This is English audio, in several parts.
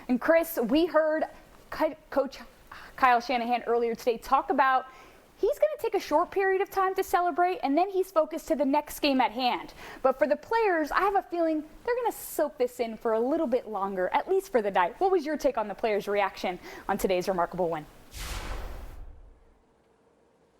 And Chris, we heard Coach Kyle Shanahan earlier today talk about he's going to take a short period of time to celebrate, and then he's focused to the next game at hand. But for the players, I have a feeling they're going to soak this in for a little bit longer, at least for the night. What was your take on the players' reaction on today's remarkable win?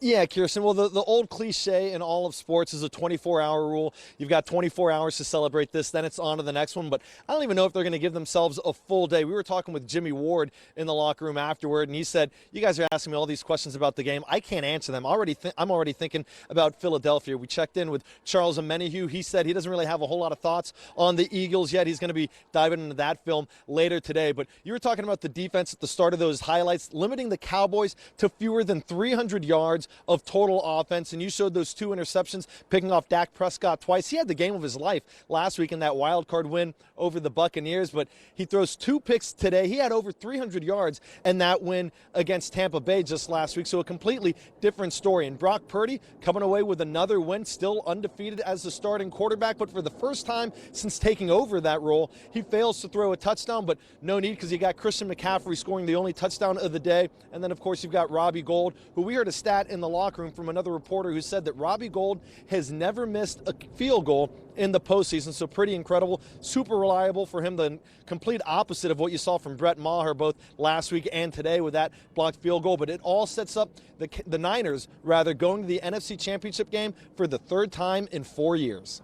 Yeah, Kirsten. Well, the old cliche in all of sports is a 24-hour rule. You've got 24 hours to celebrate this, then it's on to the next one. But I don't even know if they're going to give themselves a full day. We were talking with Jimmy Ward in the locker room afterward, and he said, you guys are asking me all these questions about the game. I can't answer them. I'm already thinking about Philadelphia. We checked in with Charles Omenihu. He said he doesn't really have a whole lot of thoughts on the Eagles yet. He's going to be diving into that film later today. But you were talking about the defense at the start of those highlights, limiting the Cowboys to fewer than 300 yards of total offense, and you showed those 2 interceptions, picking off Dak Prescott twice. He had the game of his life last week in that wild card win over the Buccaneers, but he throws 2 picks today. He had over 300 yards in that win against Tampa Bay just last week, so a completely different story. And Brock Purdy coming away with another win, still undefeated as the starting quarterback, but for the first time since taking over that role, he fails to throw a touchdown, but no need because you got Christian McCaffrey scoring the only touchdown of the day, and then of course you've got Robbie Gould, who we heard a stat in the locker room from another reporter who said that Robbie Gould has never missed a field goal in the postseason, so pretty incredible, super reliable for him, the complete opposite of what you saw from Brett Maher both last week and today with that blocked field goal. But it all sets up the Niners, going to the NFC Championship game for the 3rd time in 4 years.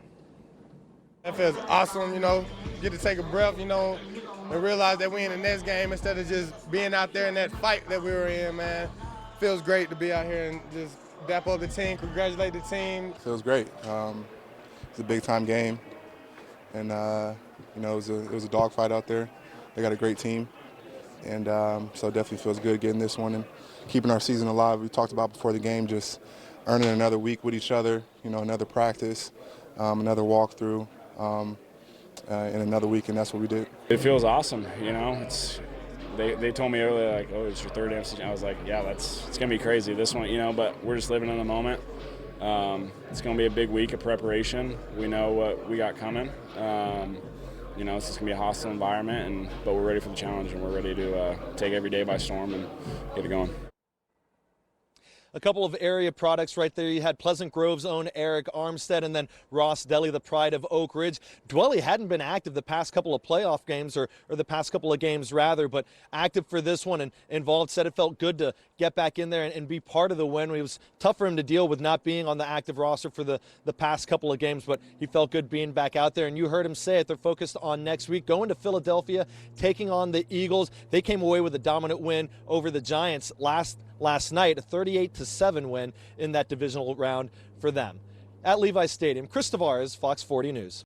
That feels awesome, get to take a breath, and realize that we're in the next game instead of just being out there in that fight that we were in, man. Feels great to be out here and just dap up the team, congratulate the team. Feels great. It's a big-time game, and it was a dogfight out there. They got a great team, and so it definitely feels good getting this one and keeping our season alive. We talked about before the game, just earning another week with each other, another practice, another walkthrough, and another week, and that's what we did. It feels awesome, They told me earlier, like, oh, it's your 3rd MC. I was like, yeah, it's going to be crazy, this one, but we're just living in the moment. It's going to be a big week of preparation. We know what we got coming. It's just going to be a hostile environment, but we're ready for the challenge, and we're ready to take every day by storm and get it going. A couple of area products right there. You had Pleasant Grove's own Eric Armstead, and then Ross Deli, the pride of Oak Ridge. Dwelly hadn't been active the past couple of playoff games, or the past couple of games rather, but active for this one and involved. Said it felt good to get back in there and be part of the win. It was tough for him to deal with not being on the active roster for the past couple of games, but he felt good being back out there. And you heard him say it, they're focused on next week, going to Philadelphia, taking on the Eagles. They came away with a dominant win over the Giants last night, a 38-7 win in that divisional round for them. At Levi's Stadium, Chris Tavares, Fox 40 News.